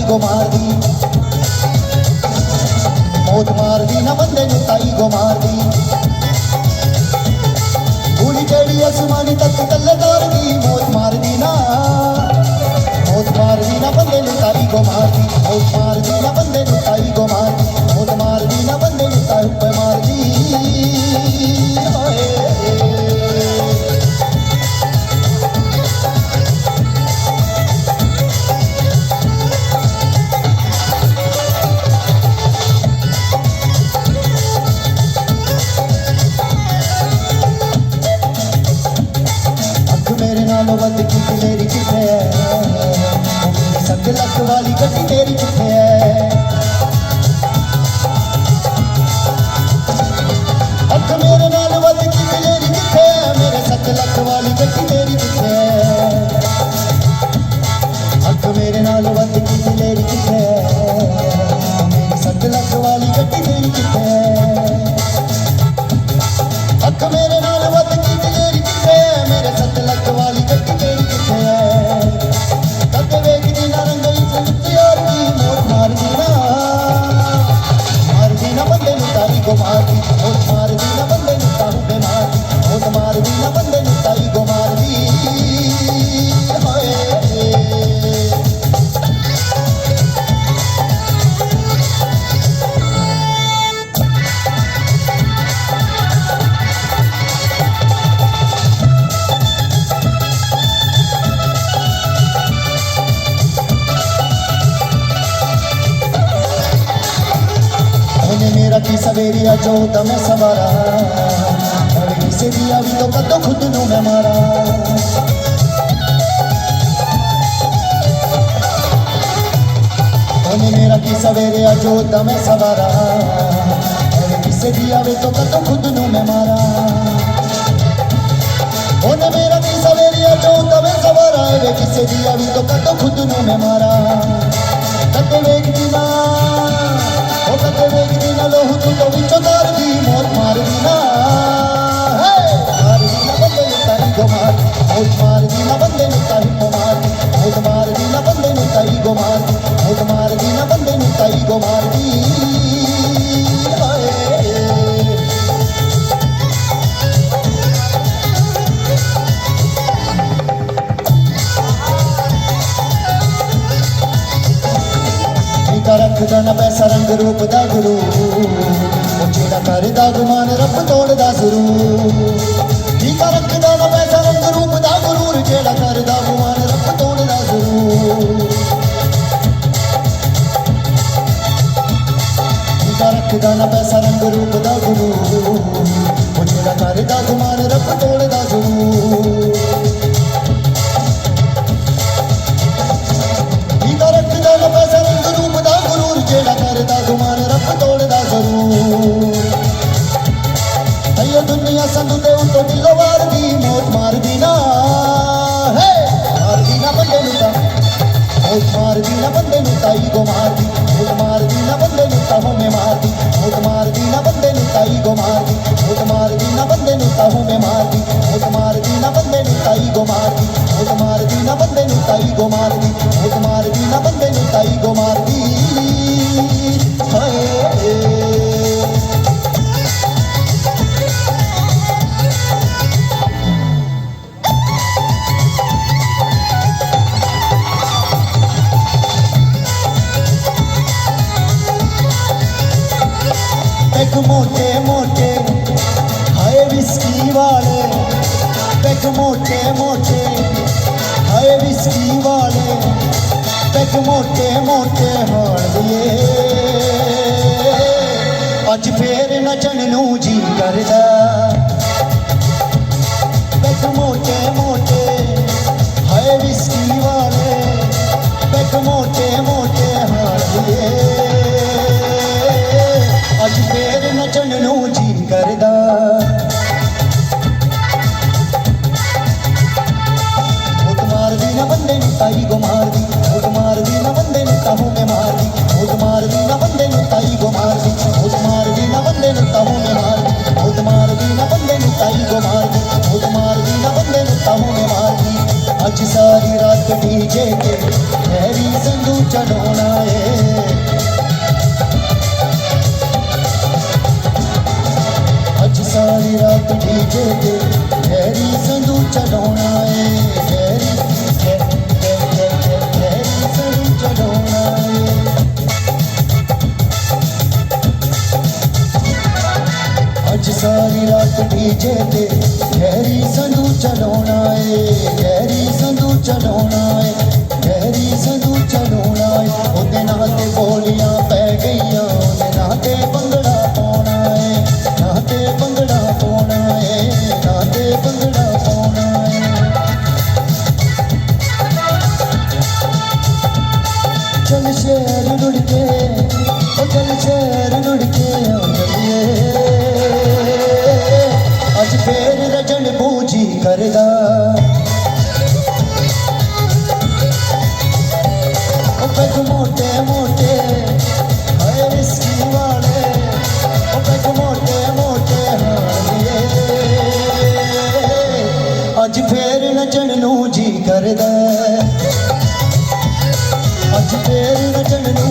गो मार दी, मौत मार दी ना बंदे नू ताई गो मार दी। पूरी जेड़ी आसमानी तक तले तार दी, मौत मार दी ना, मौत मार दी ना बंदे नू ताई गो मार दी, मौत मार दी ना बंदे नू ताई गो मार दी, मौत मार दी ना बंदे नू ताई पे मार दी। बद की तेरी किथे है, मेरी 7 लाख वाली गड्डी तेरी किथे है। अख मेरे नाल बद की तेरी किथे है, मेरे 7 लाख वाली गड्डी तेरी किथे है। अख मेरे नाल बद की तेरी किथे है, मेरी 7 लाख वाली गड्डी तेरी किथे है। अख मेरे नाल बद की तेरी किथे है, मेरे 7 लाख वाली गड्डी तेरी किथे है। कद वेखदी ना रंगई फिर यार की, मौत मार दी ना बंदे नू ताई गो मार दी, मौत मार दी ना बंदे नू ताहू पे मार दी, मौत मार दी ना बंदे नू ताई गो मार दी। मेरा की सवेरिया जो तमे सवारा, और किसे दिया भी तो कदों खुद नू मैं मारा। मेरा की सवेरिया जो तमे सवारा, और किसे दिया भी तो कदों खुद नू मैं मारा। मेरा की सवेरिया जो तमे सवारा, किसे दिया भी तो कदों खुद नू मैं मारा। कदे वेखदी ना, ओ कदे वेखदी ना लोहू तू तो विचों तार दी, मौत मार दी ना, मार दी ना बंदे नू ताई गो मार दी, मौत मार दी ना बंदे नू ताई गो मार दी, मौत मार दी ना बंदे नू ताई गो मार दी, मौत मार दी ना बंदे नू ताई गो मार दी। रखदा ना पैसा रंग रूप दा गुरु, जेड़ा करदा गुमान रब तोड़दा जरूर। ठीका रखदा ना पैसा रंग रूप दा गुरूर, जेड़ा करदा गुमान रब तोड़दा जरूर। ठीका रखदा ना पैसा रंग रूप दा गुरूर, जेड़ा करदा गुमान रब तोड़दा जरूर। ठीका रखदा ना पैसा रंग रूप दा गुरूर, जेड़ा करदा गुमान रब तोड़दा जरूर। अयो दुनिया संग दे उतो दिलो वार दी, मौत मार दी ना, मार दी ना बंदे नू ता, मौत मार दी ना बंदे नू ताई गो मार दी, मौत मार दी ना बंदे नू ताहू में मार दी, मौत मार दी ना बंदे नू ताई गो मार दी, मौत मार दी ना बंदे नू ताहू में मार दी, मौत मार दी ना बंदे नू ताई गो मार दी, मौत मार दी ना बंदे नू ताई गो मार दी, मौत मार दी ना बंदे नू ताई गो मार दी। पैग मोटे मोटे हाय विस्की वाले, पैग मोटे मोटे हाय विस्की वाले, पैग मोटे मोटे हाल दिए। अज फेर नचन नू जी करदा, पैग मोटे मोटे हाय विस्की वाले, पैग मोटे मोटे हाल दिए। अज फेर नचन नू जी करदा, मौत मार दी ना बंदे नू ताई गो मार दी, मौत मार दी ना बंदे नू ताहू में मार दी, मौत मार दी ना बंदे नू ताई गो मार दी, मौत मार दी ना बंदे नू ताहू में मार दी, मौत मार दी ना बंदे नू ताई गो मार दी, मौत मार दी ना बंदे नू ताहू में मार दी। अज सारी रात डीजे के ਹੈਰੀ ਸੰਧੂ ਚੜਾਉਣਾ ਏ ਅੱਜ ਸਾਰੀ ਰਾਤ ਡੀਜੇ ਤੇ ਹੈਰੀ ਸੰਧੂ ਚੜਾਉਣਾ ਏ ਹੈਰੀ ਸੰਧੂ ਚੜਾਉਣਾ ਏ ਅੱਜ ਸਾਰੀ ਰਾਤ ਡੀਜੇ ਤੇ ਹੈਰੀ ਸੰਧੂ ਚੜਾਉਣਾ ਏ ਹੈਰੀ ਸੰਧੂ ਚੜਾਉਣਾ ਏ ਹੈਰੀ ਸੰਧੂ ਚੜਾਉਣਾ ਏ ਉਹਦੇ ਨਾਂ ਤੇ ਬੋਲੀਆਂ ਪੈ ਗਈਆਂ ਉਹਦੇ ਨਾਂ ਤੇ ਭੰਗੜਾ ਪਾਉਣਾ ਏ ਨਾਂ ਤੇ ਭੰਗੜਾ ਪਾਉਣਾ ਏ ਨਾਂ ਤੇ ਭੰਗੜਾ ਪਾਉਣਾ ਏ ਚੱਲ ਸ਼ਹਿਰ ਰੁੜ ਕੇ ਉਹ ਚੱਲ ਸ਼ਹਿਰ ਰੁੜ ਕੇ ਆਉਂਦੀਏ ਅੱਜ ਫੇਰ ਰਜਣ ਬੂਝੀ ਕਰਦਾ ਉਹ ਪੈਗ ਮੋਟੇ ਮੋਟੇ ਹਾਏ ਰਿਸਕੀ ਵਾਲੇ ਉਹ ਪੈਗ ਮੋਟੇ ਮੋਟੇ ਹਾਏ ਅੱਜ ਫੇਰ ਨੱਚਣ ਨੂੰ ਜੀ ਕਰਦਾ ਅੱਜ ਫੇਰ ਨੱਚਣ ਨੂੰ